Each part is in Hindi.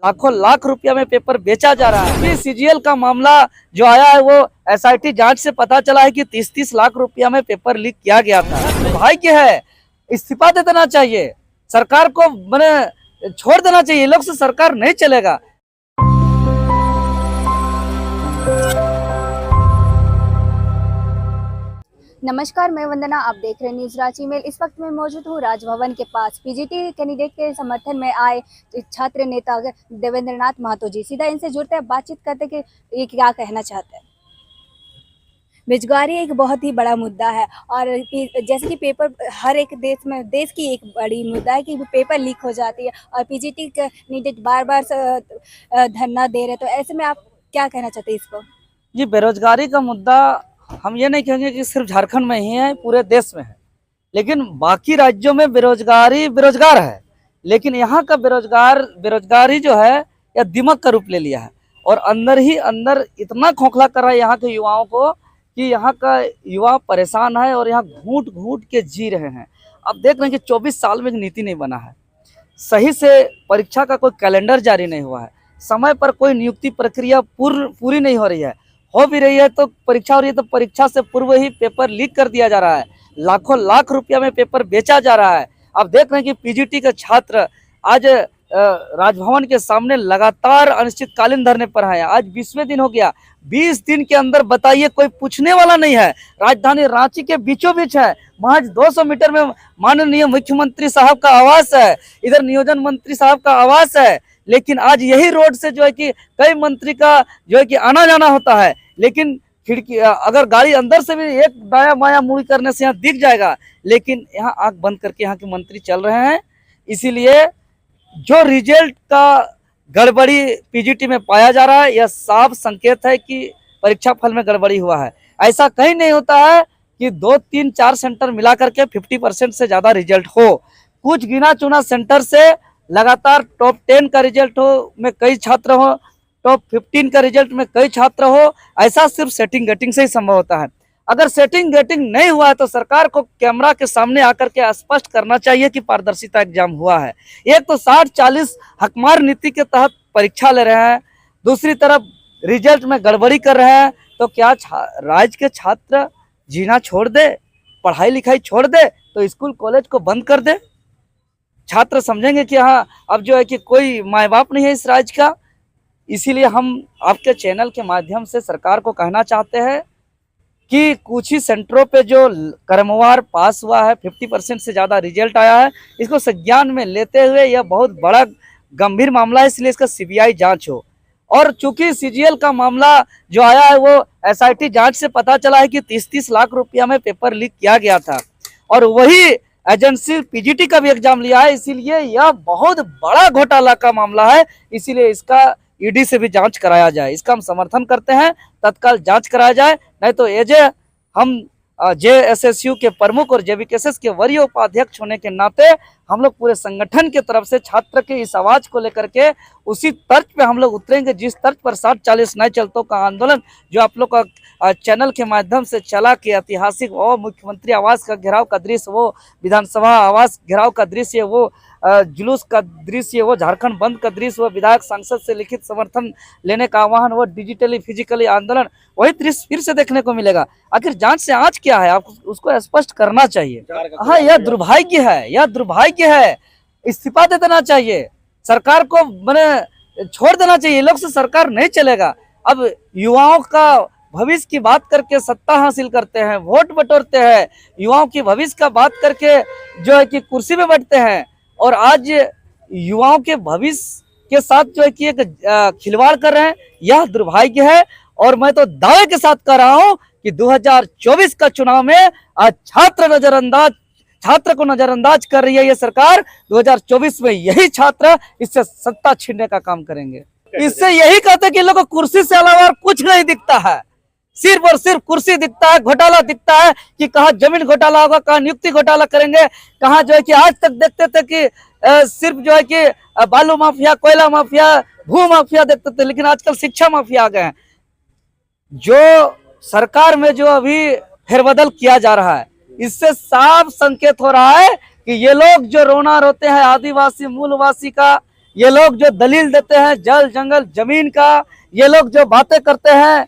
लाखों लाख रुपया में पेपर बेचा जा रहा है। सीजीएल का मामला जो आया है वो एसआईटी जांच से पता चला है कि 30-30 लाख रुपया में पेपर लीक किया गया था। दुर्भाग्य है, इस्तीफा दे देना चाहिए, सरकार को मैंने छोड़ देना चाहिए, ये लोग से सरकार नहीं चलेगा। नमस्कार, मैं वंदना, आप देख रहे हैं न्यूज रांची मेल। इस वक्त मैं मौजूद हूँ राजभवन के पास। पीजीटी कैंडिडेट के समर्थन में आए छात्र नेता देवेंद्र नाथ महतो जी, सीधा इनसे जुड़ते हैं, बातचीत करते कि ये क्या कहना चाहते हैं। बेरोजगारी एक बहुत ही बड़ा मुद्दा है और जैसे कि पेपर हर एक देश की एक बड़ी मुद्दा है कि पेपर लीक हो जाती है और पीजीटी कैंडिडेट बार बार धरना दे रहे, तो ऐसे में आप क्या कहना चाहते हैं इसको? जी, बेरोजगारी का मुद्दा हम ये नहीं कहेंगे कि सिर्फ झारखंड में ही है, पूरे देश में है। लेकिन बाकी राज्यों में बेरोजगार है, लेकिन यहाँ का बेरोजगारी जो है यह दिमाग का रूप ले लिया है और अंदर ही अंदर इतना खोखला कर रहा है यहाँ के युवाओं को कि यहाँ का युवा परेशान है और यहाँ घूट घूट के जी रहे हैं। अब देख रहे हैं कि 24 साल में नीति नहीं बना है, सही से परीक्षा का कोई कैलेंडर जारी नहीं हुआ है, समय पर कोई नियुक्ति प्रक्रिया पूरी नहीं हो रही है, हो भी रही है तो परीक्षा हो रही है तो परीक्षा से पूर्व ही पेपर लीक कर दिया जा रहा है, लाखों लाख रुपया में पेपर बेचा जा रहा है। अब देख रहे हैं कि पीजीटी के छात्र आज राजभवन के सामने लगातार अनिश्चितकालीन धरने पर है। आज 20वें दिन हो गया। 20 दिन के अंदर बताइए, कोई पूछने वाला नहीं है। राजधानी रांची के बीचों बीच है, महज 200 मीटर में माननीय मुख्यमंत्री साहब का आवास है, इधर नियोजन मंत्री साहब का आवास है। लेकिन आज यही रोड से जो है कि कई मंत्री का जो है कि आना जाना होता है, लेकिन खिड़की अगर गाड़ी अंदर से भी एक दाया माया मुड़ी करने से यहाँ दिख जाएगा, लेकिन यहाँ आंख बंद करके यहाँ के मंत्री चल रहे हैं। इसीलिए जो रिजल्ट का गड़बड़ी पीजीटी में पाया जा रहा है, यह साफ संकेत है कि परीक्षा फल में गड़बड़ी हुआ है। ऐसा कहीं नहीं होता है कि 2, 3, 4 सेंटर मिला करके 50% से ज्यादा रिजल्ट हो। कुछ गिना चुना सेंटर से लगातार टॉप 10 का रिजल्ट हो में कई छात्र हो, टॉप 15 का रिजल्ट में कई छात्र हो, ऐसा सिर्फ सेटिंग गेटिंग से ही संभव होता है। अगर सेटिंग गेटिंग नहीं हुआ है तो सरकार को कैमरा के सामने आकर के स्पष्ट करना चाहिए कि पारदर्शिता एग्जाम हुआ है। एक तो 60-40 हकमार नीति के तहत परीक्षा ले रहे हैं, दूसरी तरफ रिजल्ट में गड़बड़ी कर रहे हैं, तो क्या राज्य के छात्र जीना छोड़ दे, पढ़ाई लिखाई छोड़ दे, तो स्कूल कॉलेज को बंद कर दे? छात्र समझेंगे कि हाँ, अब जो है कि कोई माँ बाप नहीं है इस राज्य का। इसीलिए हम आपके चैनल के माध्यम से सरकार को कहना चाहते हैं कि कुछ ही सेंटरों पे जो क्रमवार पास हुआ है, 50% से ज़्यादा रिजल्ट आया है, इसको संज्ञान में लेते हुए यह बहुत बड़ा गंभीर मामला है, इसलिए इसका सीबीआई जांच हो। और चूंकि सीजीएल का मामला जो आया है वो एसआईटी जांच से पता चला है कि 30-30 लाख रुपया में पेपर लीक किया गया था और वही एजेंसी पीजीटी का भी एग्जाम लिया है, इसीलिए यह बहुत बड़ा घोटाला का मामला है। इसीलिए इसका ईडी से भी जांच कराया जाए, इसका हम समर्थन करते हैं। तत्काल जांच कराया जाए, नहीं तो एजे हम जेएसएसयू के प्रमुख और जेवीकेएसएस के वरीय उपाध्यक्ष होने के नाते हम लोग पूरे संगठन की तरफ से छात्र के इस आवाज को लेकर के उसी तर्ज पे हम लोग उतरेंगे जिस तर्ज पर 60-40 नए चलतों का आंदोलन जो आप लोग का चैनल के माध्यम से चला कि ऐतिहासिक वो मुख्यमंत्री आवास का घेराव का दृश्य, वो विधानसभा आवास घेराव का दृश्य, वो जुलूस का दृश्य, वो झारखंड बंद का दृश्य, वो विधायक सांसद से लिखित समर्थन लेने का आह्वान, वो डिजिटली फिजिकली आंदोलन, वही दृश्य फिर से देखने को मिलेगा। आखिर जांच से आज क्या है, आप उसको स्पष्ट करना चाहिए। हाँ, यह दुर्भाग्य है, यह दुर्भाग्य है, इस्तीफा दे देना चाहिए, सरकार को मैंने छोड़ देना चाहिए, ये लोग से सरकार नहीं चलेगा। अब युवाओं का भविष्य की बात करके सत्ता हासिल करते हैं, वोट बटोरते हैं, युवाओं की भविष्य का बात करके जो है कि कुर्सी में बैठते हैं और आज युवाओं के भविष्य के साथ जो है कि एक खिलवाड़ कर रहे हैं, यह दुर्भाग्य है। और मैं तो दावे के साथ कह रहा हूं कि 2024 का चुनाव में छात्र को नजरअंदाज कर रही है ये सरकार। 2024 में यही छात्र इससे सत्ता छीनने का काम करेंगे। इससे यही कहते कि लोगों को कुर्सी से अलावा कुछ नहीं दिखता है, सिर्फ और सिर्फ कुर्सी दिखता है, घोटाला दिखता है कि कहाँ जमीन घोटाला होगा, कहाँ नियुक्ति घोटाला करेंगे, कहाँ जो है कि आज तक देखते थे कि सिर्फ जो है कि बालू माफिया, कोयला माफिया, भू माफिया देखते थे, लेकिन आजकल शिक्षा माफिया आ गए हैं। जो सरकार में जो अभी फेरबदल किया जा रहा है, इससे साफ संकेत हो रहा है कि ये लोग जो रोना रोते हैं आदिवासी मूलवासी का, ये लोग जो दलील देते हैं जल जंगल जमीन का, ये लोग जो बातें करते हैं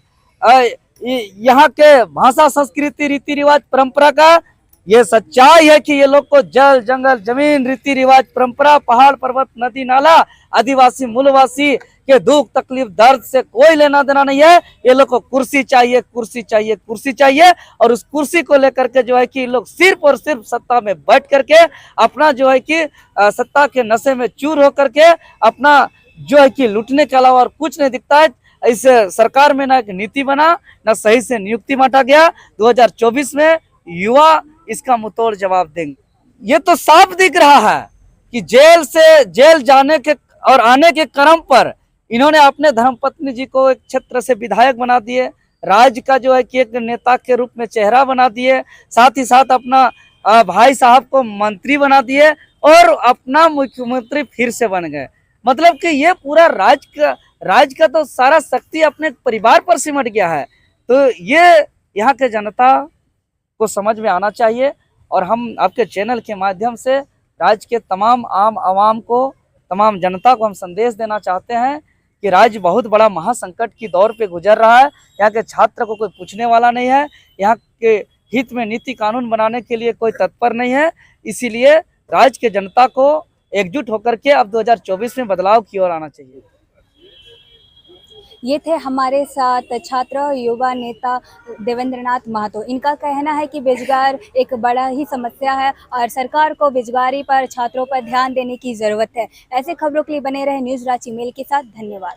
यहाँ के भाषा संस्कृति रीति रिवाज परंपरा का, ये सच्चाई है कि ये लोग को जल जंगल जमीन रीति रिवाज परंपरा पहाड़ पर्वत नदी नाला आदिवासी मूलवासी के दुख तकलीफ दर्द से कोई लेना देना नहीं है। ये लोग को कुर्सी चाहिए कुर्सी चाहिए कुर्सी चाहिए, और उस कुर्सी को लेकर के जो है कि लोग सिर्फ और सिर्फ सत्ता में बैठ करके अपना जो है कि सत्ता के नशे में चूर होकर के अपना जो है कि लूटने के अलावा और कुछ नहीं दिखता है। इस सरकार में ना एक नीति बना, ना सही से नियुक्ति बांटा गया। 2024 में युवा इसका मुंहतोड़ जवाब देंगे। ये तो साफ दिख रहा है कि जेल जाने के और आने के क्रम पर इन्होंने अपने धर्मपत्नी जी को एक क्षेत्र से विधायक बना दिए, राज्य का जो है कि एक नेता के रूप में चेहरा बना दिए, साथ ही साथ अपना भाई साहब को मंत्री बना दिए और अपना मुख्यमंत्री फिर से बन गए। मतलब कि ये पूरा राज्य का तो सारा शक्ति अपने परिवार पर सिमट गया है। तो ये यहाँ के जनता को समझ में आना चाहिए, और हम आपके चैनल के माध्यम से राज्य के तमाम आम आवाम को, तमाम जनता को हम संदेश देना चाहते हैं कि राज्य बहुत बड़ा महासंकट की दौर पे गुजर रहा है। यहाँ के छात्र को कोई पूछने वाला नहीं है, यहाँ के हित में नीति कानून बनाने के लिए कोई तत्पर नहीं है। इसीलिए राज्य के जनता को एकजुट होकर के अब 2024 में बदलाव की ओर आना चाहिए। ये थे हमारे साथ छात्र युवा नेता देवेंद्रनाथ महतो। इनका कहना है कि बेरोजगार एक बड़ा ही समस्या है और सरकार को बेरोजगारी पर छात्रों पर ध्यान देने की ज़रूरत है। ऐसे खबरों के लिए बने रहे न्यूज़ रांची मेल के साथ। धन्यवाद।